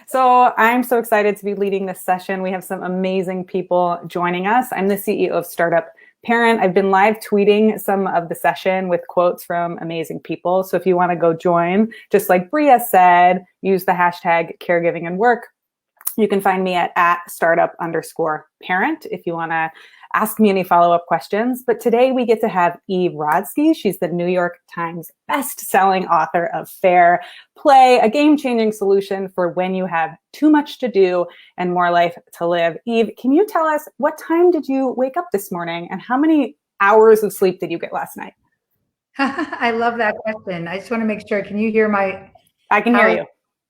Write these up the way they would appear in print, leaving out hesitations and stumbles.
So I'm so excited to be leading this session. We have some amazing people joining us. I'm the CEO of Startup Parent. I've been live tweeting some of the session with quotes from amazing people. So if you want to go join, just like Bria said, use the hashtag caregiving and work. You can find me at startup_parent if you want to ask me any follow-up questions. But today we get to have Eve Rodsky. She's the New York Times best-selling author of Fair Play, a game-changing solution for when you have too much to do and more life to live. Eve, can you tell us what time did you wake up this morning and how many hours of sleep did you get last night? I love that question. I just want to make sure. Can you hear my? I can hear you.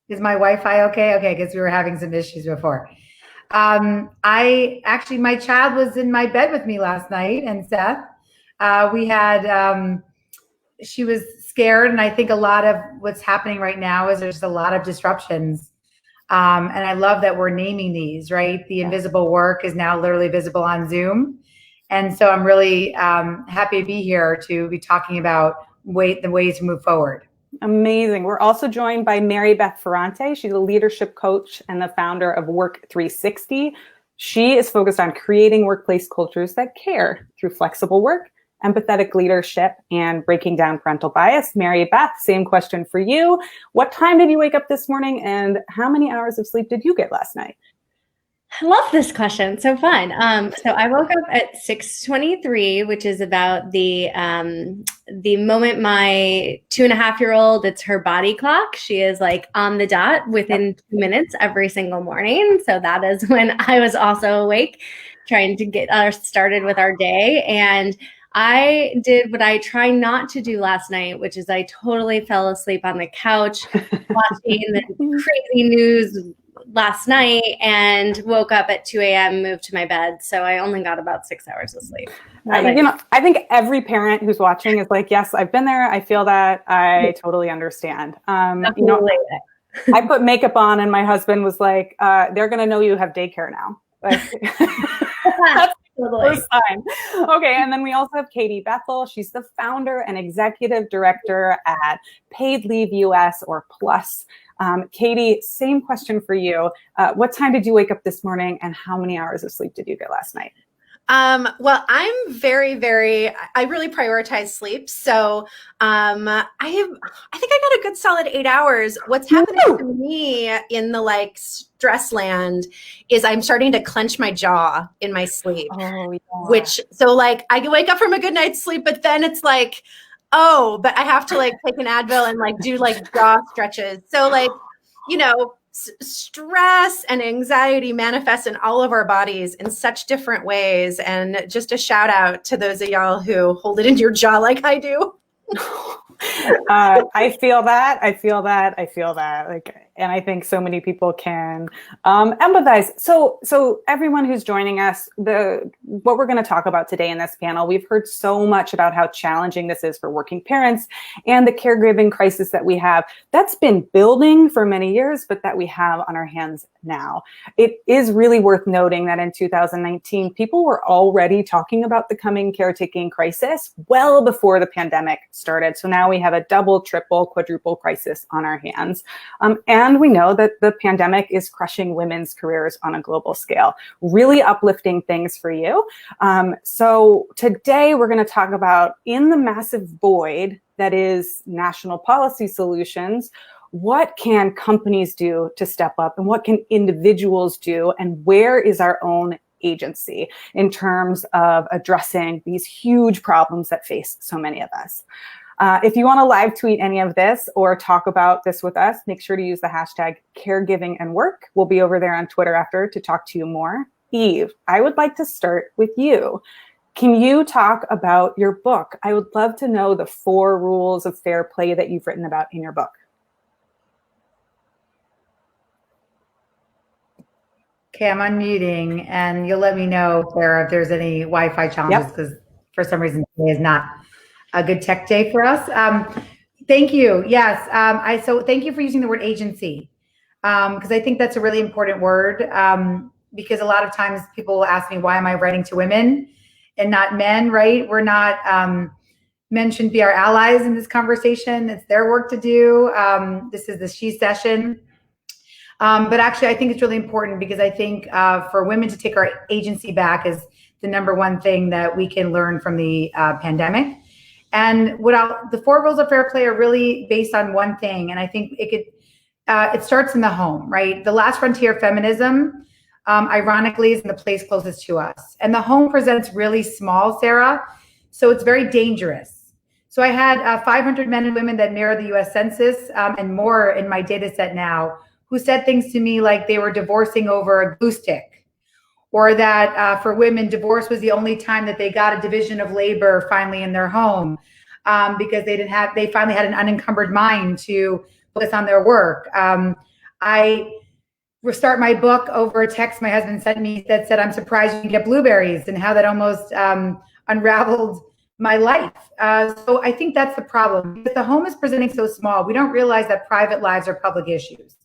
Is my Wi-Fi okay? Okay, because we were having some issues before. My child was in my bed with me last night, and Seth, she was scared, and I think a lot of what's happening right now is there's a lot of disruptions. And I love that we're naming these, right? The invisible work is now literally visible on Zoom. And so I'm really happy to be here to be talking about the ways to move forward. Amazing. We're also joined by Mary Beth Ferrante. She's a leadership coach and the founder of Work 360. She is focused on creating workplace cultures that care through flexible work, empathetic leadership, and breaking down parental bias. Mary Beth, same question for you. What time did you wake up this morning and how many hours of sleep did you get last night? I love this question. So fun. So I woke up at 6:23, which is about the moment my 2.5-year-old, it's her body clock. She is like on the dot within 2 minutes every single morning. So that is when I was also awake, trying to get us started with our day. And I did what I try not to do last night, which is I totally fell asleep on the couch watching the crazy news last night and woke up at 2 a.m., moved to my bed. So I only got about 6 hours of sleep. I think every parent who's watching is like, yes, I've been there. I feel that. I totally understand. I put makeup on and my husband was like, they're going to know you have daycare now. Like, that's the first time. Okay. And then we also have Katie Bethel. She's the founder and executive director at Paid Leave US or Plus. Katie, same question for you. What time did you wake up this morning and how many hours of sleep did you get last night? Well, I'm I really prioritize sleep. So, I think I got a good solid 8 hours. What's happening to me in the stress land is I'm starting to clench my jaw in my sleep, I wake up from a good night's sleep, but then it's like, oh, but I have to take an Advil and do jaw stretches. So stress and anxiety manifest in all of our bodies in such different ways. And just a shout out to those of y'all who hold it in your jaw like I do. I feel that. And I think so many people can empathize. So everyone who's joining us, what we're going to talk about today in this panel, we've heard so much about how challenging this is for working parents and the caregiving crisis that we have. That's been building for many years, but that we have on our hands now. It is really worth noting that in 2019, people were already talking about the coming caretaking crisis well before the pandemic started. So now we have a double, triple, quadruple crisis on our hands. And we know that the pandemic is crushing women's careers on a global scale. Really uplifting things for you. So today we're going to talk about, in the massive void that is national policy solutions, what can companies do to step up and what can individuals do, and where is our own agency in terms of addressing these huge problems that face so many of us. If you want to live tweet any of this or talk about this with us, make sure to use the hashtag caregiving and work. We'll be over there on Twitter after to talk to you more. Eve, I would like to start with you. Can you talk about your book? I would love to know the 4 rules of fair play that you've written about in your book. Okay, I'm unmuting, and you'll let me know if there's any Wi-Fi challenges, because for some reason today is not a good tech day for us. Thank you. Yes, so thank you for using the word agency, because I think that's a really important word, because a lot of times people will ask me, why am I writing to women and not men, right? We're not, men shouldn't be our allies in this conversation. It's their work to do. This is the she session. But actually, I think it's really important because I think for women to take our agency back is the number one thing that we can learn from the pandemic. And the 4 rules of fair play are really based on one thing. And I think it starts in the home, right? The last frontier of feminism, ironically, is in the place closest to us. And the home presents really small, Sarah. So it's very dangerous. So I had 500 men and women that mirror the US Census and more in my data set now, who said things to me like they were divorcing over a glue stick, or that for women, divorce was the only time that they got a division of labor finally in their home because they finally had an unencumbered mind to focus on their work. I start my book over a text my husband sent me that said, "I'm surprised you can get blueberries," and how that almost unraveled my life. So I think that's the problem. Because the home is presenting so small, we don't realize that private lives are public issues.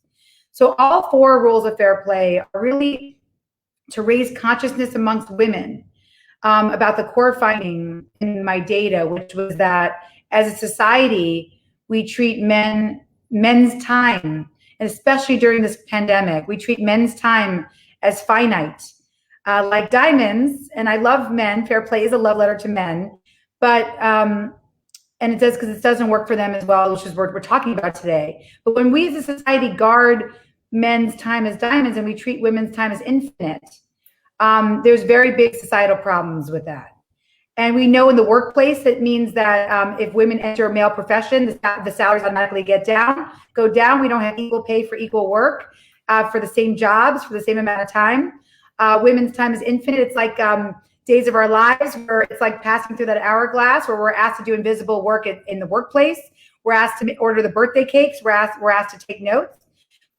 So all 4 rules of fair play are really to raise consciousness amongst women about the core finding in my data, which was that as a society, we treat men's time, and especially during this pandemic, we treat men's time as finite, like diamonds. And I love men. Fair play is a love letter to men, but and it does, because it doesn't work for them as well, which is what we're talking about today. But when we as a society guard men's time as diamonds and we treat women's time as infinite, there's very big societal problems with that. And we know in the workplace, it means that if women enter a male profession, the salaries automatically go down. We don't have equal pay for equal work for the same jobs, for the same amount of time. Women's time is infinite. It's like days of our lives where it's like passing through that hourglass, where we're asked to do invisible work in the workplace. We're asked to order the birthday cakes. We're asked to take notes.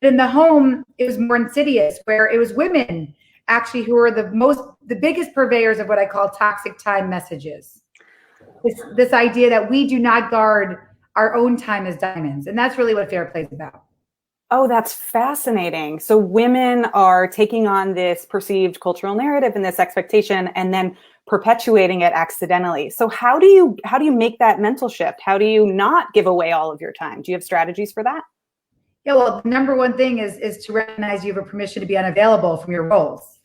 But in the home, it was more insidious, where it was women actually who are the biggest purveyors of what I call toxic time messages. This idea that we do not guard our own time as diamonds. And that's really what fair play is about. Oh, that's fascinating. So women are taking on this perceived cultural narrative and this expectation and then perpetuating it accidentally. So how do you make that mental shift? How do you not give away all of your time? Do you have strategies for that? Yeah, well, the number one thing is to recognize you have a permission to be unavailable from your roles.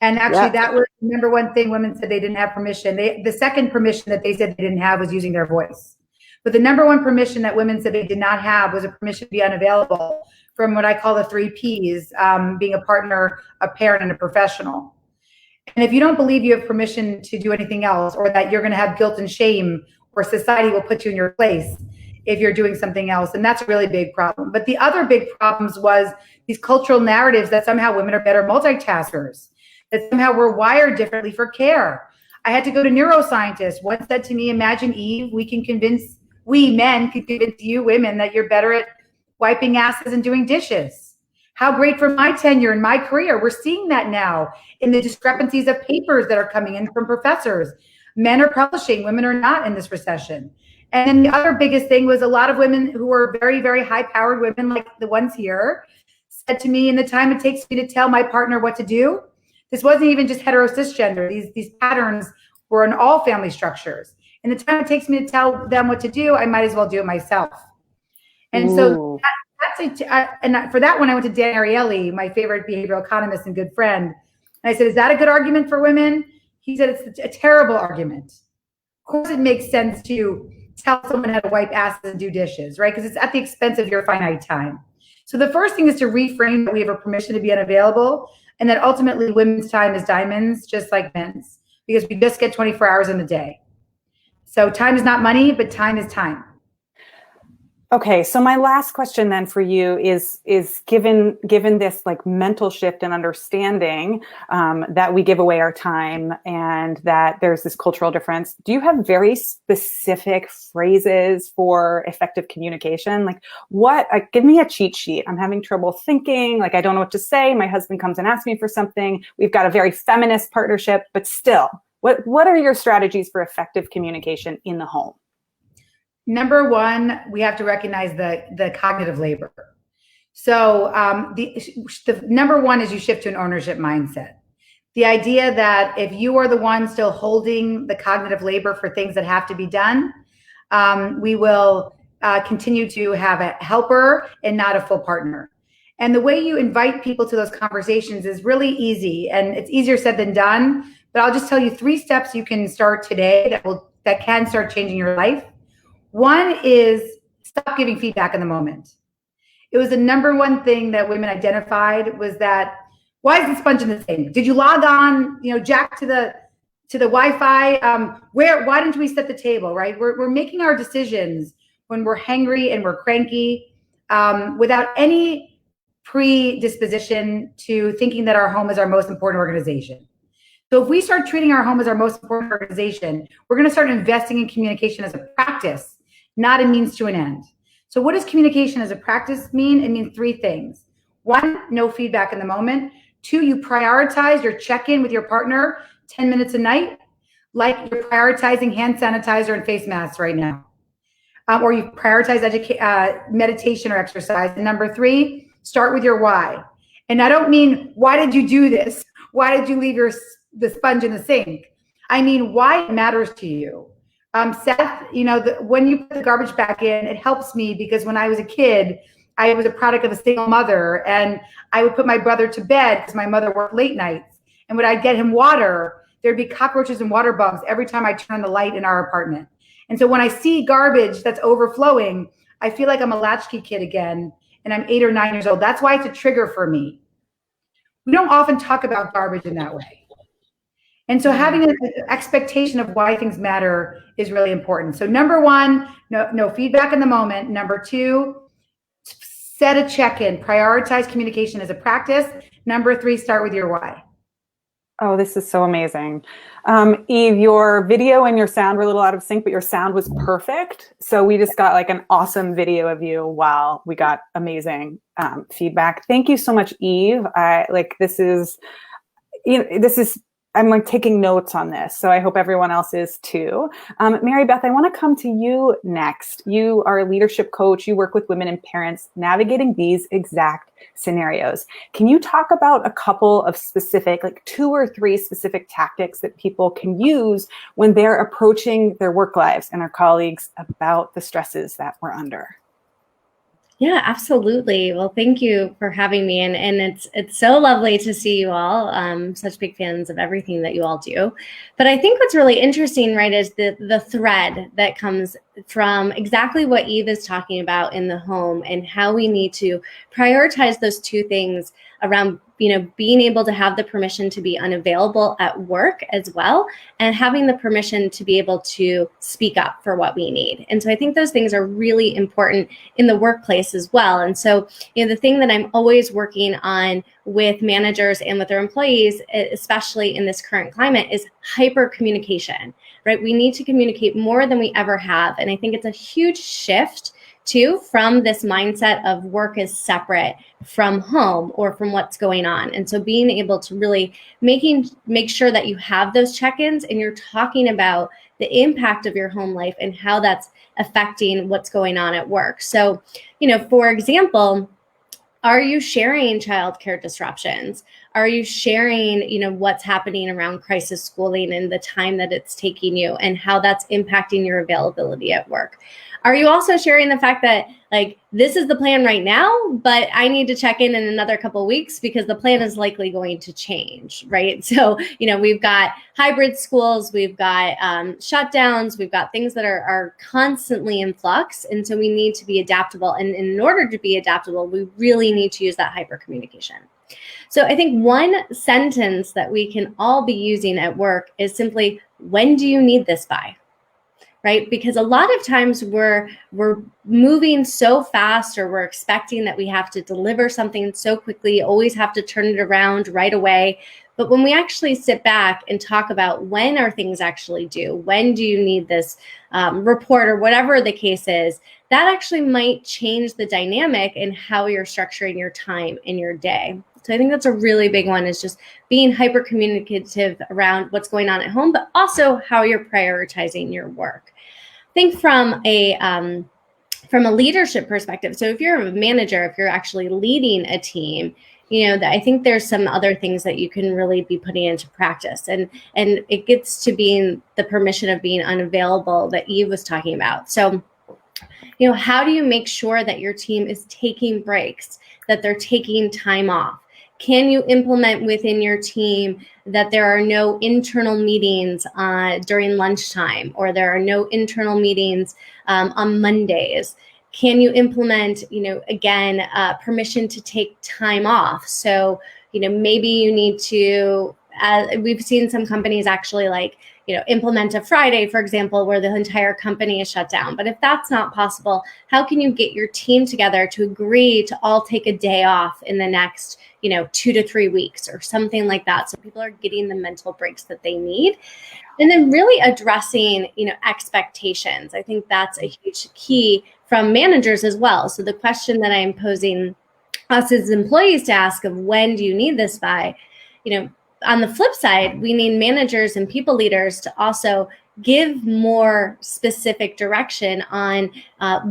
And actually, that was the number one thing women said they didn't have permission. The second permission that they said they didn't have was using their voice. But the number one permission that women said they did not have was a permission to be unavailable from what I call the 3 Ps, being a partner, a parent, and a professional. And if you don't believe you have permission to do anything else, or that you're going to have guilt and shame, or society will put you in your place if you're doing something else, and that's a really big problem. But the other big problems was these cultural narratives that somehow women are better multitaskers, that somehow we're wired differently for care. I had to go to neuroscientists. One said to me, "Imagine, Eve, we men can convince you women that you're better at wiping asses and doing dishes." How great for my tenure and my career. We're seeing that now in the discrepancies of papers that are coming in from professors. Men are publishing, women are not in this recession. And then the other biggest thing was a lot of women who were very, very high-powered women, like the ones here, said to me, "In the time it takes me to tell my partner what to do," this wasn't even just hetero cisgender. These patterns were in all family structures. "In the time it takes me to tell them what to do, I might as well do it myself." And so and for that one, I went to Dan Ariely, my favorite behavioral economist and good friend. And I said, "Is that a good argument for women?" He said, "It's a terrible argument. Of course, it makes sense to tell someone how to wipe asses and do dishes, right? Because it's at the expense of your finite time." So the first thing is to reframe that we have a permission to be unavailable, and that ultimately women's time is diamonds, just like men's, because we just get 24 hours in the day. So time is not money, but time is time. Okay, so my last question then for you is given this like mental shift and understanding that we give away our time and that there's this cultural difference, do you have very specific phrases for effective communication? Like give me a cheat sheet. I'm having trouble thinking, like I don't know what to say. My husband comes and asks me for something. We've got a very feminist partnership, but still, what are your strategies for effective communication in the home? Number one, we have to recognize the cognitive labor. So the number one is you shift to an ownership mindset. The idea that if you are the one still holding the cognitive labor for things that have to be done, we will continue to have a helper and not a full partner. And the way you invite people to those conversations is really easy, and it's easier said than done. But I'll just tell you 3 steps you can start today that can start changing your life. One is stop giving feedback in the moment. It was the number one thing that women identified was that, why is the sponge in the sink? Did you log on, Jack, to the Wi-Fi? Why didn't we set the table, right? We're making our decisions when we're hangry and we're cranky, without any predisposition to thinking that our home is our most important organization. So if we start treating our home as our most important organization, we're going to start investing in communication as a practice, not a means to an end. So what does communication as a practice mean? It means 3 things. 1, no feedback in the moment. 2, you prioritize your check-in with your partner 10 minutes a night, like you're prioritizing hand sanitizer and face masks right now. Or you prioritize meditation or exercise. And number 3, start with your why. And I don't mean, why did you do this? Why did you leave the sponge in the sink? I mean, why it matters to you. Seth, when you put the garbage back in, it helps me because when I was a kid, I was a product of a single mother, and I would put my brother to bed because my mother worked late nights. And when I'd get him water, there'd be cockroaches and water bugs every time I turned on the light in our apartment. And so when I see garbage that's overflowing, I feel like I'm a latchkey kid again, and I'm 8 or 9 years old. That's why it's a trigger for me. We don't often talk about garbage in that way. And so having an expectation of why things matter is really important. So number 1, no feedback in the moment. Number 2, set a check-in, prioritize communication as a practice. Number 3, start with your why. Oh, this is so amazing. Eve, your video and your sound were a little out of sync, but your sound was perfect. So we just got like an awesome video of you while we got amazing feedback. Thank you so much, Eve. I'm like taking notes on this, so I hope everyone else is too. Mary Beth, I want to come to you next. You are a leadership coach. You work with women and parents navigating these exact scenarios. Can you talk about a couple of specific, like 2 or 3 specific tactics that people can use when they're approaching their work lives and their colleagues about the stresses that we're under? Yeah, absolutely. Well, thank you for having me. And it's so lovely to see you all. Such big fans of everything that you all do. But I think what's really interesting, right, is the thread that comes from exactly what Eve is talking about in the home and how we need to prioritize those 2 things around, being able to have the permission to be unavailable at work as well, and having the permission to be able to speak up for what we need. And so I think those things are really important in the workplace as well. And so, the thing that I'm always working on with managers and with their employees, especially in this current climate, is hyper communication, right? We need to communicate more than we ever have. And I think it's a huge shift too, from this mindset of work is separate from home or from what's going on. And so being able to really make sure that you have those check-ins and you're talking about the impact of your home life and how that's affecting what's going on at work. So, for example, are you sharing childcare disruptions? Are you sharing, what's happening around crisis schooling and the time that it's taking you and how that's impacting your availability at work? Are you also sharing the fact that this is the plan right now, but I need to check in another couple of weeks because the plan is likely going to change, right? So, we've got hybrid schools, we've got shutdowns, we've got things that are constantly in flux. And so we need to be adaptable. And in order to be adaptable, we really need to use that hyper communication. So I think one sentence that we can all be using at work is simply, when do you need this by? Right? Because a lot of times we're moving so fast, or we're expecting that we have to deliver something so quickly, always have to turn it around right away. But when we actually sit back and talk about when are things actually due, when do you need this report or whatever the case is, that actually might change the dynamic in how you're structuring your time in your day. So I think that's a really big one, is just being hyper communicative around what's going on at home, but also how you're prioritizing your work. I think from a leadership perspective, so if you're a manager, if you're actually leading a team, I think there's some other things that you can really be putting into practice. And it gets to being the permission of being unavailable that Eve was talking about. So, how do you make sure that your team is taking breaks, that they're taking time off? Can you implement within your team that there are no internal meetings during lunchtime, or there are no internal meetings on Mondays? Can you implement, again, permission to take time off? So, maybe you need to, we've seen some companies actually implement a Friday, for example, where the entire company is shut down. But if that's not possible, how can you get your team together to agree to all take a day off in the next 2 to 3 weeks or something like that, so people are getting the mental breaks that they need? And then really addressing, expectations. I think that's a huge key from managers as well. So the question that I'm posing us as employees to ask of when do you need this by, on the flip side, we need managers and people leaders to also give more specific direction on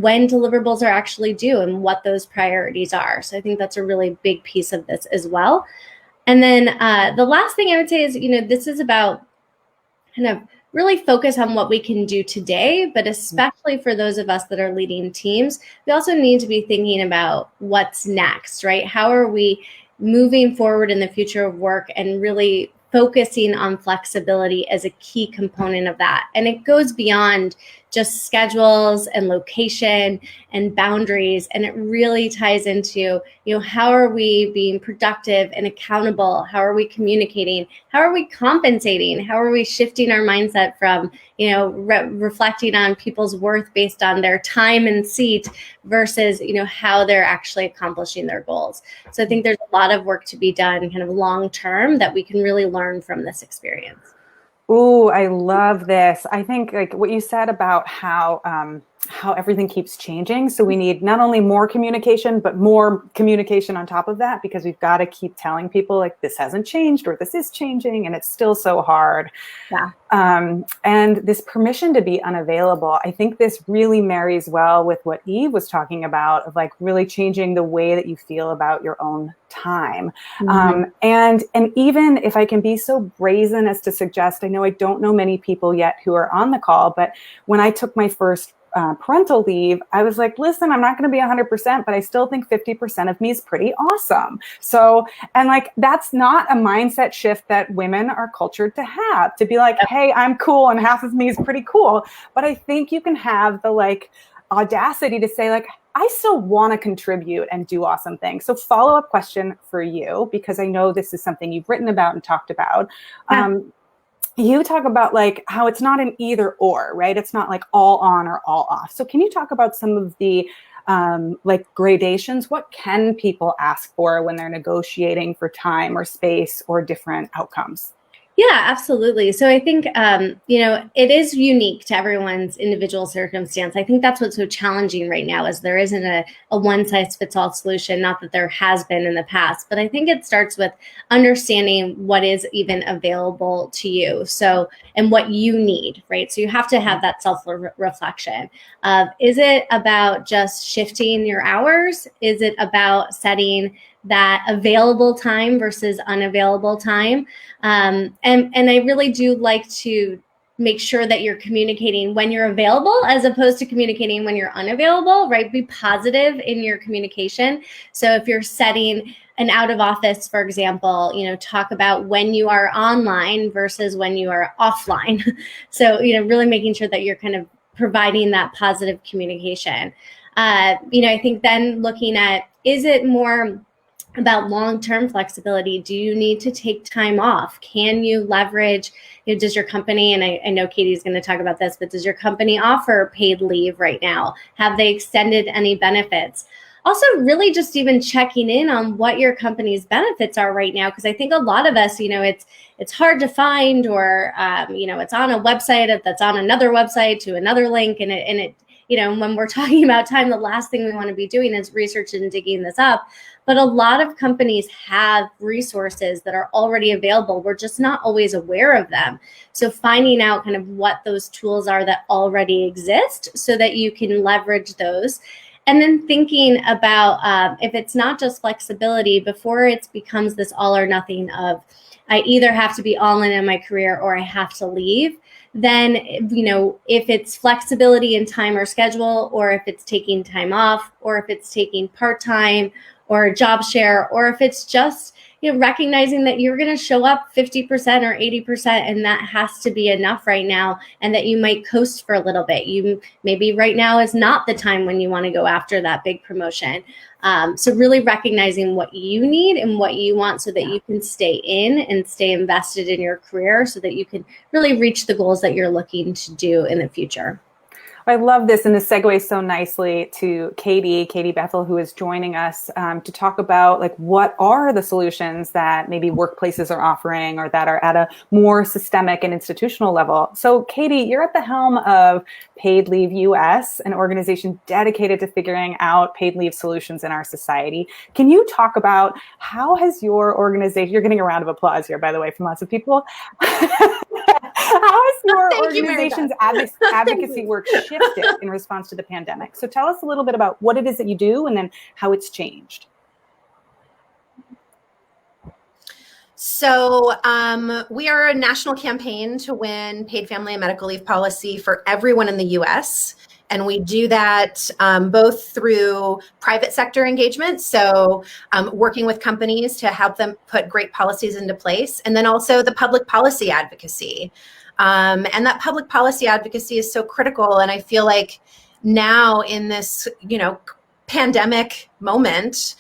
when deliverables are actually due and what those priorities are. So I think that's a really big piece of this as well. And then the last thing I would say is, this is about kind of really focus on what we can do today, but especially for those of us that are leading teams, we also need to be thinking about what's next, right? How are we moving forward in the future of work and really focusing on flexibility as a key component of that? And it goes beyond just schedules and location and boundaries. And it really ties into, how are we being productive and accountable? How are we communicating? How are we compensating? How are we shifting our mindset from, reflecting on people's worth based on their time and seat versus, how they're actually accomplishing their goals? So I think there's a lot of work to be done kind of long term that we can really learn from this experience. Ooh, I love this. I think what you said about how everything keeps changing. So we need not only more communication, but more communication on top of that, because we've got to keep telling people this hasn't changed or this is changing and it's still so hard. Yeah. And this permission to be unavailable, I think this really marries well with what Eve was talking about, of really changing the way that you feel about your own time. Mm-hmm. And even if I can be so brazen as to suggest, I know I don't know many people yet who are on the call, but when I took my first parental leave, I was like, listen, I'm not going to be 100%, but I still think 50% of me is pretty awesome. So, and that's not a mindset shift that women are cultured to have, to be like, hey, I'm cool and half of me is pretty cool. But I think you can have the audacity to say I still want to contribute and do awesome things. So follow-up question for you, because I know this is something you've written about and talked about. You talk about how it's not an either or, right? It's not all on or all off. So can you talk about some of the gradations? What can people ask for when they're negotiating for time or space or different outcomes? Yeah, absolutely. So I think, it is unique to everyone's individual circumstance. I think that's what's so challenging right now, is there isn't a one size fits all solution. Not that there has been in the past, but I think it starts with understanding what is even available to you. So, and what you need, right? So you have to have that self-reflection of, is it about just shifting your hours? Is it about setting that available time versus unavailable time? And I really do like to make sure that you're communicating when you're available as opposed to communicating when you're unavailable, right? Be positive in your communication. So if you're setting an out of office, for example, talk about when you are online versus when you are offline. So, really making sure that you're kind of providing that positive communication. I think then looking at, is it more about long-term flexibility? Do you need to take time off? Can you leverage, does your company, and I know Katie's going to talk about this, but does your company offer paid leave right now? Have they extended any benefits? Also, really just even checking in on what your company's benefits are right now, because I think a lot of us, it's hard to find, or it's on a website that's on another website to another link, and it when we're talking about time, the last thing we want to be doing is researching and digging this up. But a lot of companies have resources that are already available. We're just not always aware of them. So finding out kind of what those tools are that already exist so that you can leverage those. And then thinking about if it's not just flexibility, before it becomes this all or nothing of, I either have to be all in my career or I have to leave, then, if it's flexibility in time or schedule, or if it's taking time off, or if it's taking part-time or job share, or if it's just, recognizing that you're going to show up 50% or 80%, and that has to be enough right now, and that you might coast for a little bit. Maybe right now is not the time when you want to go after that big promotion. So really recognizing what you need and what you want so that you can stay in and stay invested in your career so that you can really reach the goals that you're looking to do in the future. I love this, and this segues so nicely to Katie Bethel, who is joining us to talk about like what are the solutions that maybe workplaces are offering or that are at a more systemic and institutional level. So Katie, you're at the helm of Paid Leave US, an organization dedicated to figuring out paid leave solutions in our society. Can you talk about how has your organization, you're getting a round of applause here, by the way, from lots of people. How has your organization's advocacy work shifted in response to the pandemic? So tell us a little bit about what it is that you do and then how it's changed. So we are a national campaign to win paid family and medical leave policy for everyone in the US. And we do that both through private sector engagement, so working with companies to help them put great policies into place, and then also the public policy advocacy. And that public policy advocacy is so critical. And I feel like now in this, pandemic moment,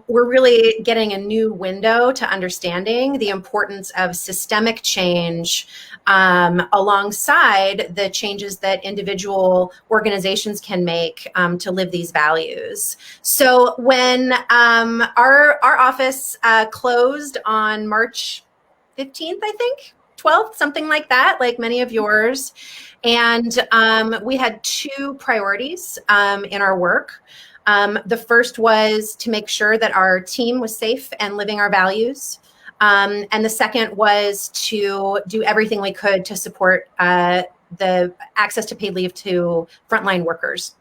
we're really getting a new window to understanding the importance of systemic change alongside the changes that individual organizations can make to live these values. So when our office closed on March 15th, I think, 12th, something like that, like many of yours. And we had two priorities in our work. The first was to make sure that our team was safe and living our values. And the second was to do everything we could to support the access to paid leave to frontline workers.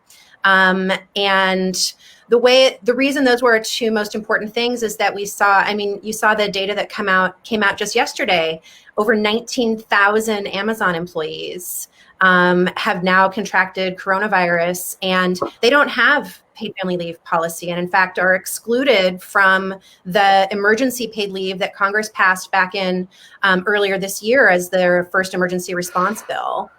And the reason those were our two most important things is that you saw the data that came out just yesterday. Over 19,000 Amazon employees have now contracted coronavirus, and they don't have paid family leave policy, and in fact are excluded from the emergency paid leave that Congress passed back in earlier this year as their first emergency response bill.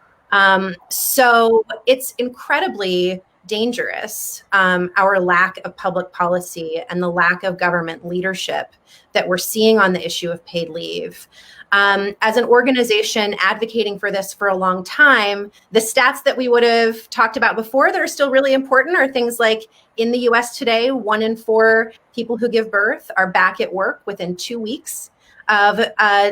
So it's incredibly dangerous, our lack of public policy and the lack of government leadership that we're seeing on the issue of paid leave. As an organization advocating for this for a long time, the stats that we would have talked about before that are still really important are things like in the US today, 1 in 4 people who give birth are back at work within 2 weeks of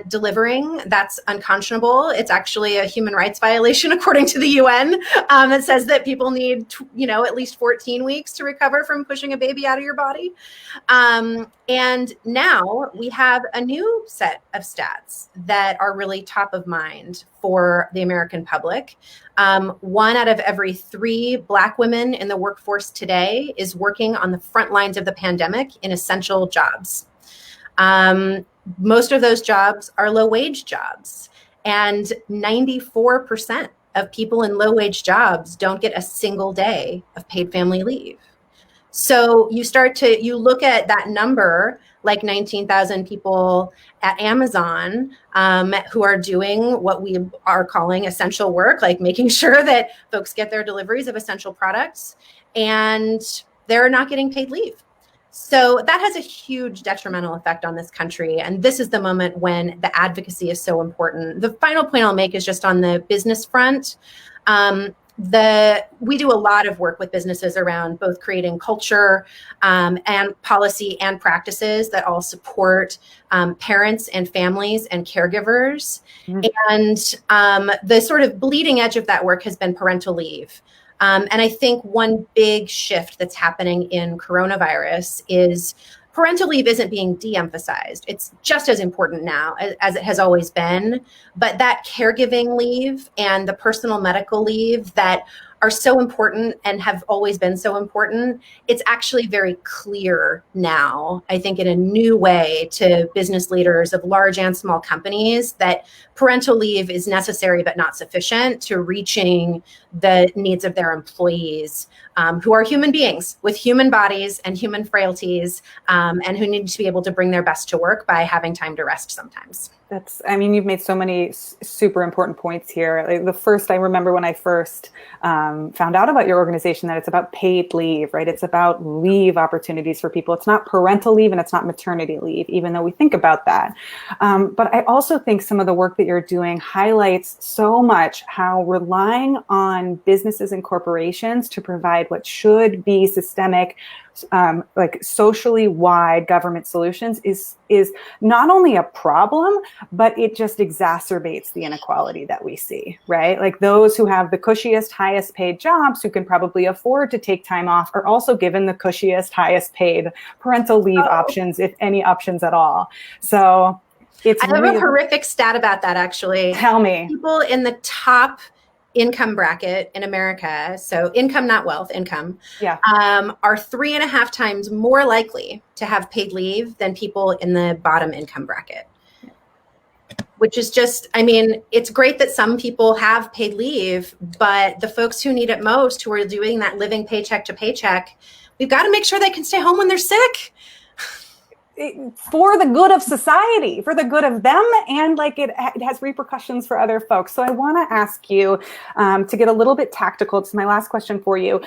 delivering. That's unconscionable. It's actually a human rights violation according to the UN that says that people need, at least 14 weeks to recover from pushing a baby out of your body. And now we have a new set of stats that are really top of mind for the American public. 1 out of every 3 Black women in the workforce today is working on the front lines of the pandemic in essential jobs. Most of those jobs are low-wage jobs, and 94% of people in low-wage jobs don't get a single day of paid family leave. So you look at that number, like 19,000 people at Amazon who are doing what we are calling essential work, like making sure that folks get their deliveries of essential products, and they're not getting paid leave. So that has a huge detrimental effect on this country. And this is the moment when the advocacy is so important. The final point I'll make is just on the business front. We do a lot of work with businesses around both creating culture and policy and practices that all support parents and families and caregivers. Mm-hmm. And the sort of bleeding edge of that work has been parental leave. And I think one big shift that's happening in coronavirus is parental leave isn't being de-emphasized. It's just as important now as it has always been. But that caregiving leave and the personal medical leave that are so important and have always been so important, it's actually very clear now, I think in a new way to business leaders of large and small companies, that parental leave is necessary but not sufficient to reaching the needs of their employees, who are human beings with human bodies and human frailties, and who need to be able to bring their best to work by having time to rest sometimes. You've made so many super important points here. Like the first, I remember when I first found out about your organization, that it's about paid leave, right? It's about leave opportunities for people. It's not parental leave and it's not maternity leave, even though we think about that. But I also think some of the work that you're doing highlights so much how relying on businesses and corporations to provide what should be systemic, like socially wide government solutions is not only a problem, but it just exacerbates the inequality that we see, right? Like those who have the cushiest, highest paid jobs, who can probably afford to take time off, are also given the cushiest, highest paid parental leave options, if any options at all. So it's I have a horrific stat about that, actually. Tell me. People in the top income bracket in America, so income, not wealth, income, are 3.5 times more likely to have paid leave than people in the bottom income bracket. Which is just, it's great that some people have paid leave, but the folks who need it most, who are doing that living paycheck to paycheck, we've got to make sure they can stay home when they're sick. For the good of society, for the good of them, and like it has repercussions for other folks. So I want to ask you to get a little bit tactical. It's my last question for you.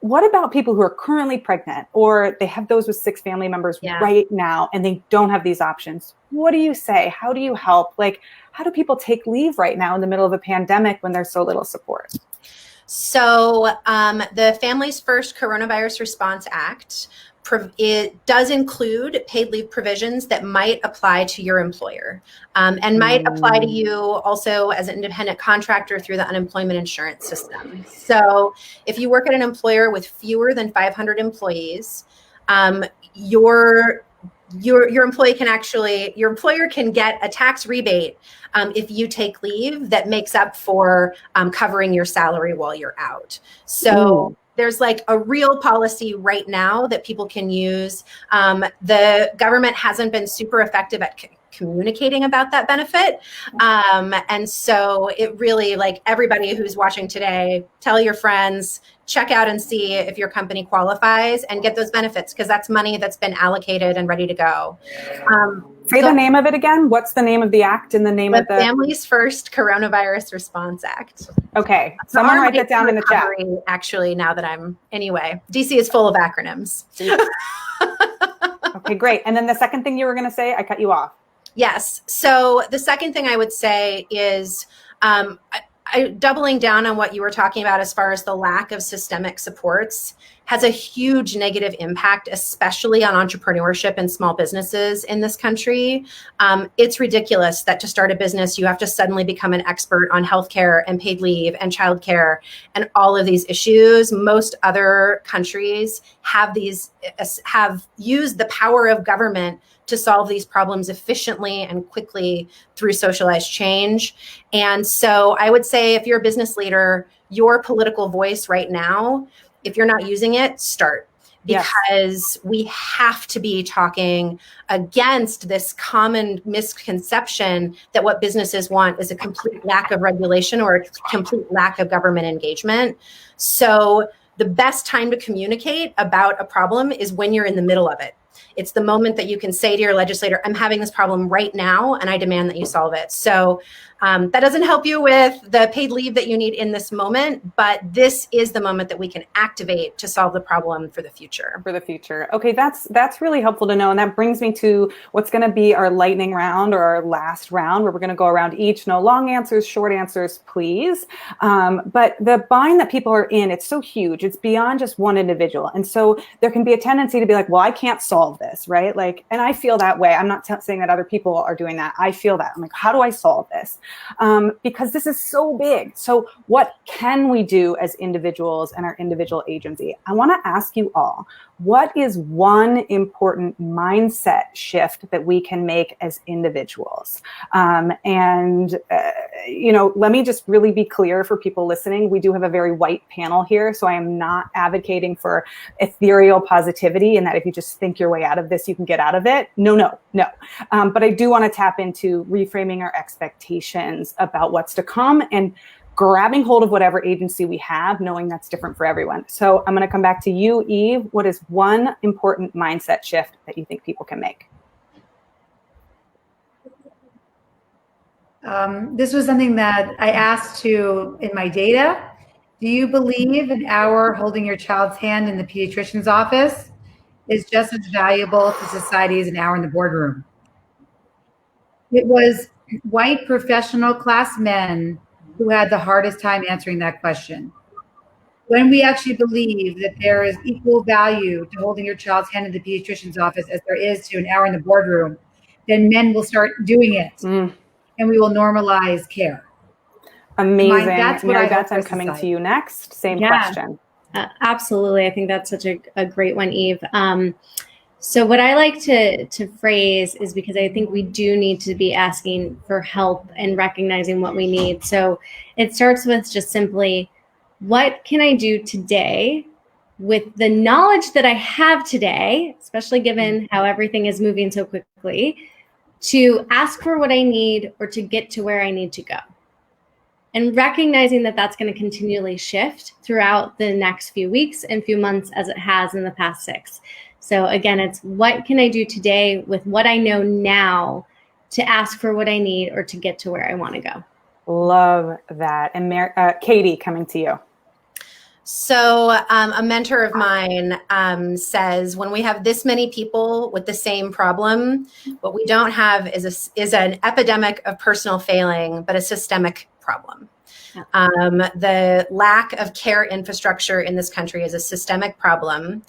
What about people who are currently pregnant, or they have those with 6 family members right now, and they don't have these options? What do you say? How do you help? Like, how do people take leave right now in the middle of a pandemic when there's so little support? So the Families First Coronavirus Response Act, it does include paid leave provisions that might apply to your employer, and might apply to you also as an independent contractor through the unemployment insurance system. So if you work at an employer with fewer than 500 employees, your employer can get a tax rebate if you take leave that makes up for covering your salary while you're out. So there's like a real policy right now that people can use. The government hasn't been super effective at communicating about that benefit. And so it really, like, everybody who's watching today, tell your friends, check out and see if your company qualifies and get those benefits, because that's money that's been allocated and ready to go. Say the name of it again. What's the name of the act and the name of the Families First Coronavirus Response Act? Okay. Someone write that down in the chat. Actually, now that DC is full of acronyms. Okay, great. And then the second thing you were going to say, I cut you off. Yes. So the second thing I would say is, doubling down on what you were talking about as far as the lack of systemic supports has a huge negative impact, especially on entrepreneurship and small businesses in this country. It's ridiculous that to start a business, you have to suddenly become an expert on healthcare and paid leave and childcare and all of these issues. Most other countries have used the power of government to solve these problems efficiently and quickly through socialized change. And so I would say, if you're a business leader, your political voice right now, if you're not using it, start. Because we have to be talking against this common misconception that what businesses want is a complete lack of regulation or a complete lack of government engagement. So the best time to communicate about a problem is when you're in the middle of it. It's the moment that you can say to your legislator, I'm having this problem right now, and I demand that you solve it. So that doesn't help you with the paid leave that you need in this moment, but this is the moment that we can activate to solve the problem for the future. Okay, that's really helpful to know. And that brings me to what's going to be our lightning round, or our last round, where we're going to go around each. No long answers, short answers, please. But the bind that people are in, it's so huge. It's beyond just one individual. And so there can be a tendency to be like, well, I can't solve this. this, right? Like, and I feel that way. I'm not saying that other people are doing that. I feel that. I'm like, how do I solve this? Because this is so big. So what can we do as individuals and our individual agency? I want to ask you all, what is one important mindset shift that we can make as individuals? Let me just really be clear for people listening. We do have a very white panel here, so I am not advocating for ethereal positivity and that if you just think your way out of this, you can get out of it. No. But I do want to tap into reframing our expectations about what's to come and grabbing hold of whatever agency we have, knowing that's different for everyone. So I'm going to come back to you, Eve. What is one important mindset shift that you think people can make? This was something that I asked to in my data. Do you believe an hour holding your child's hand in the pediatrician's office is just as valuable to society as an hour in the boardroom? It was white professional class men who had the hardest time answering that question. When we actually believe that there is equal value to holding your child's hand in the pediatrician's office as there is to an hour in the boardroom, then men will start doing it and we will normalize care. Amazing. That's what Mary I Beth, hope I'm for coming to society. you next. Same question. Absolutely. I think that's such a great one, Eve. So what I like to phrase is because I think we do need to be asking for help and recognizing what we need. So it starts with just simply, what can I do today with the knowledge that I have today, especially given how everything is moving so quickly, to ask for what I need or to get to where I need to go. And recognizing that that's going to continually shift throughout the next few weeks and few months as it has in the past 6. So again, it's what can I do today with what I know now to ask for what I need or to get to where I want to go. Love that. And Katie, coming to you. So a mentor of mine says, when we have this many people with the same problem, what we don't have is an epidemic of personal failing, but a systemic problem. The lack of care infrastructure in this country is a systemic problem.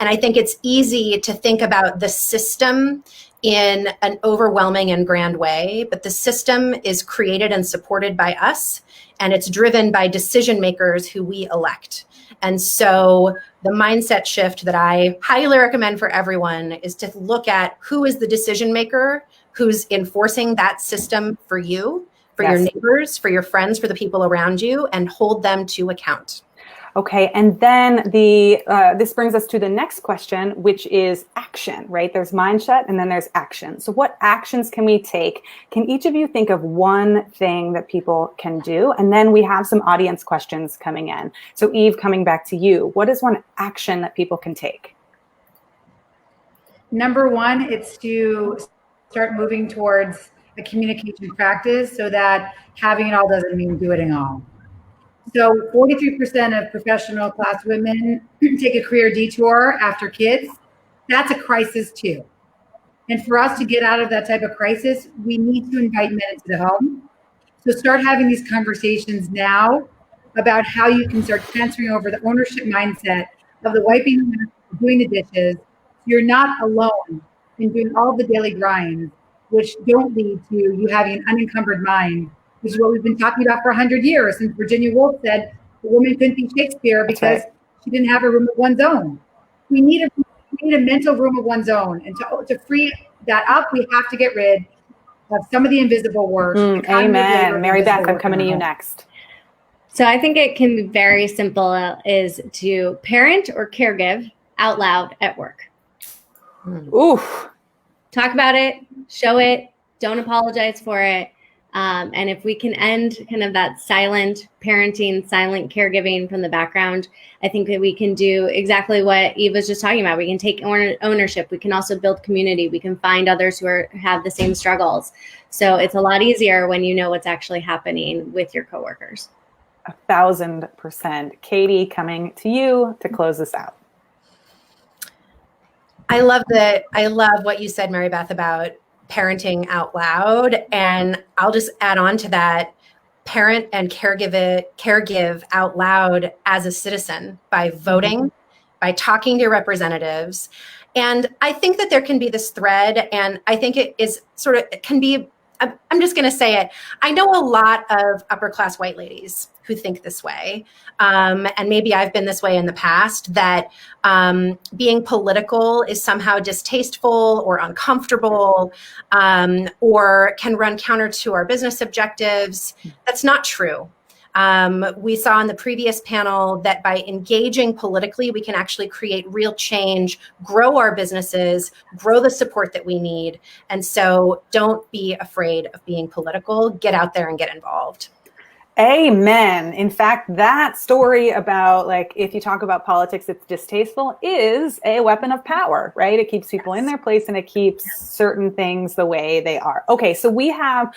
And I think it's easy to think about the system in an overwhelming and grand way, but the system is created and supported by us, and it's driven by decision makers who we elect. And so the mindset shift that I highly recommend for everyone is to look at who is the decision maker, who's enforcing that system for you, for your neighbors, for your friends, for the people around you, and hold them to account. Okay, and then this brings us to the next question, which is action, right? There's mindset and then there's action. So what actions can we take? Can each of you think of one thing that people can do? And then we have some audience questions coming in. So Eve, coming back to you, what is one action that people can take? Number one, it's to start moving towards a communication practice so that having it all doesn't mean doing it all. So 43% of professional class women take a career detour after kids. That's a crisis too. And for us to get out of that type of crisis, we need to invite men into the home. So start having these conversations now about how you can start transferring over the ownership mindset of the wiping, doing the dishes. You're not alone in doing all the daily grinds, which don't lead to you having an unencumbered mind, which is what we've been talking about for 100 years. Since Virginia Woolf said the woman couldn't be Shakespeare because she didn't have a room of one's own. We need a mental room of one's own. And to free that up, we have to get rid of some of the invisible work. Amen. Mary Beth, I'm coming to you next. So I think it can be very simple, is to parent or caregive out loud at work. Oof. Talk about it, show it, don't apologize for it. And if we can end kind of that silent parenting, silent caregiving from the background, I think that we can do exactly what Eve was just talking about. We can take ownership. We can also build community. We can find others who have the same struggles. So it's a lot easier when you know what's actually happening with your coworkers. 1,000%. Katie, coming to you to close this out. I love what you said, Mary Beth, about parenting out loud. And I'll just add on to that, parent and caregive out loud as a citizen by voting, by talking to your representatives. And I think that there can be this thread, and I think it is sort of, it can be, I'm just going to say it. I know a lot of upper class white ladies who think this way. And maybe I've been this way in the past, that being political is somehow distasteful or uncomfortable, or can run counter to our business objectives. That's not true. We saw in the previous panel that by engaging politically, we can actually create real change, grow our businesses, grow the support that we need. And so don't be afraid of being political. Get out there and get involved. Amen. In fact, that story about, like, if you talk about politics, it's distasteful, is a weapon of power, right? It keeps people in their place and it keeps certain things the way they are. Okay, so we have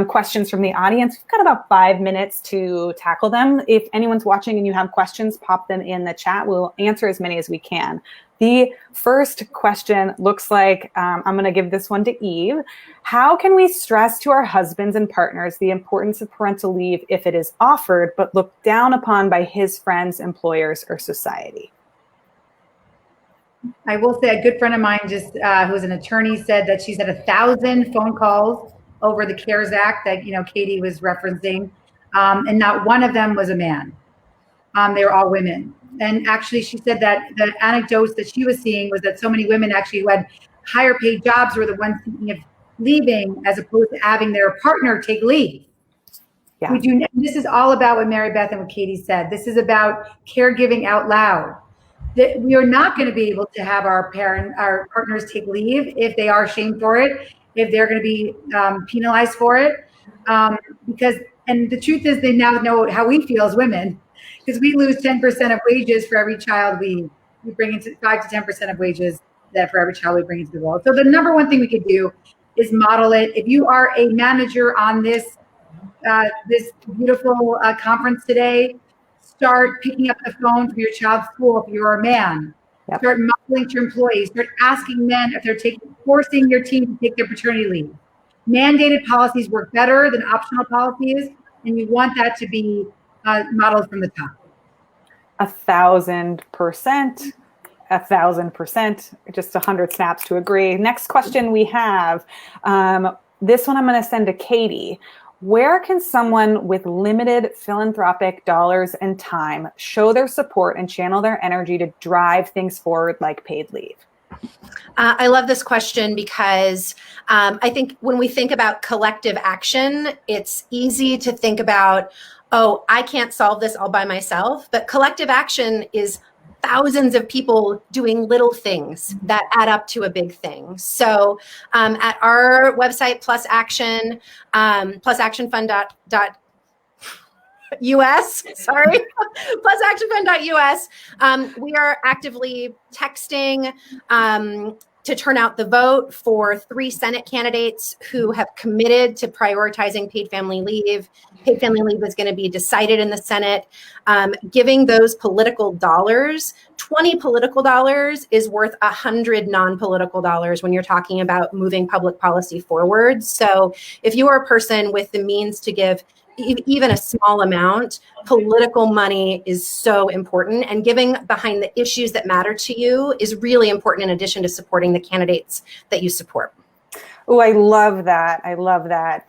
questions from the audience. We've got about 5 minutes to tackle them. If anyone's watching and you have questions, pop them in the chat. We'll answer as many as we can. The first question looks like, I'm going to give this one to Eve. How can we stress to our husbands and partners the importance of parental leave if it is offered, but looked down upon by his friends, employers, or society? I will say a good friend of mine just who's an attorney said that she's had 1,000 phone calls over the CARES Act that, Katie was referencing, and not one of them was a man. They were all women. And actually, she said that the anecdotes that she was seeing was that so many women actually who had higher paid jobs were the ones thinking of leaving, as opposed to having their partner take leave. Yeah. This is all about what Mary Beth and what Katie said. This is about caregiving out loud. That we are not going to be able to have our partners take leave if they are shamed for it, if they're going to be penalized for it, because the truth is they now know how we feel as women. Because we lose 10% of wages for every child we bring into 5 to 10% of wages that for every child we bring into the world. So the number one thing we could do is model it. If you are a manager on this beautiful conference today, start picking up the phone for your child's school. If you're a man, Yep. Start modeling to your employees. Start asking men if they're forcing your team to take their paternity leave. Mandated policies work better than optional policies, and you want that to be modeled from the top. 1,000%. 1,000%. Just 100 snaps to agree. Next question we have. This one I'm going to send to Katie. Where can someone with limited philanthropic dollars and time show their support and channel their energy to drive things forward like paid leave? I love this question because I think when we think about collective action, it's easy to think about, oh, I can't solve this all by myself. But collective action is thousands of people doing little things that add up to a big thing. So at our website, Plus Action, plusactionfund.us, sorry, plusactionfund.us, we are actively texting to turn out the vote for 3 Senate candidates who have committed to prioritizing paid family leave. Paid family leave is going to be decided in the Senate. Giving those political dollars, 20 political dollars is worth 100 non-political dollars when you're talking about moving public policy forward. So if you are a person with the means to give even a small amount, political money is so important, and giving behind the issues that matter to you is really important in addition to supporting the candidates that you support. Oh, I love that. I love that.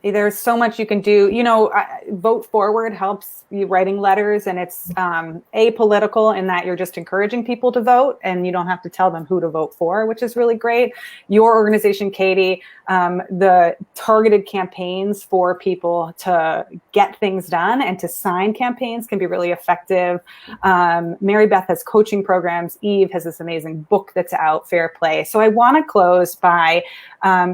There's so much you can do. You know, Vote Forward helps you writing letters, and it's apolitical in that you're just encouraging people to vote and you don't have to tell them who to vote for, which is really great. Your organization, Katie, the targeted campaigns for people to get things done and to sign campaigns can be really effective. Mary Beth has coaching programs. Eve has this amazing book that's out, Fair Play. So I want to close by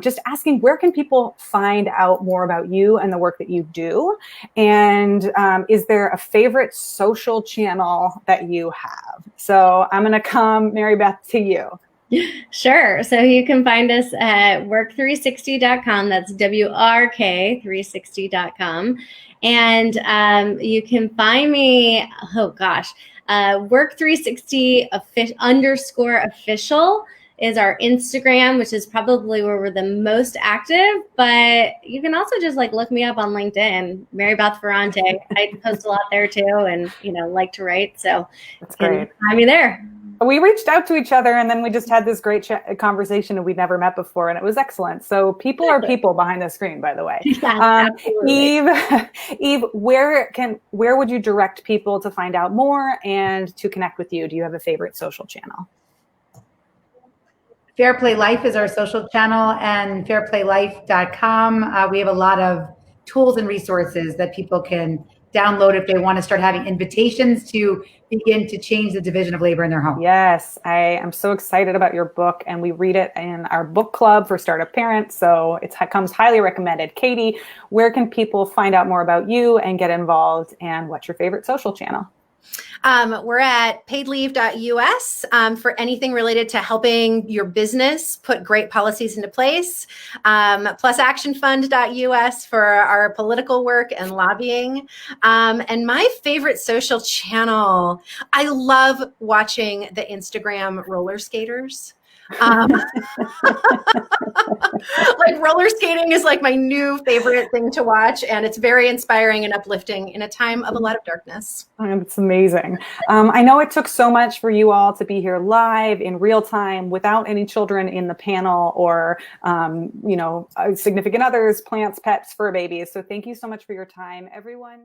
just asking, where can people find out more about you and the work that you do? And is there a favorite social channel that you have? So I'm going to come, Mary Beth, to you. Sure. So you can find us at work360.com. That's WRK360.com. And you can find me, work360 _official is our Instagram, which is probably where we're the most active, but you can also just like look me up on LinkedIn, Mary Beth Ferrante. I post a lot there too, and like to write, so That's you can great. find me there. We reached out to each other and then we just had this great conversation and we'd never met before, and it was excellent. So people are people behind the screen, by the way. Yes, Eve, where would you direct people to find out more and to connect with you? Do you have a favorite social channel? Fair Play Life is our social channel, and fairplaylife.com. We have a lot of tools and resources that people can download if they want to start having invitations to begin to change the division of labor in their home. Yes, I am so excited about your book, and we read it in our book club for startup parents, so it comes highly recommended. Katie, where can people find out more about you and get involved, and what's your favorite social channel? We're at paidleave.us for anything related to helping your business put great policies into place. Plusactionfund.us for our political work and lobbying. And my favorite social channel, I love watching the Instagram roller skaters. Like roller skating is like my new favorite thing to watch, and it's very inspiring and uplifting in a time of a lot of darkness. It's amazing. I know it took so much for you all to be here live in real time without any children in the panel or significant others, plants, pets, fur babies. So thank you so much for your time, everyone.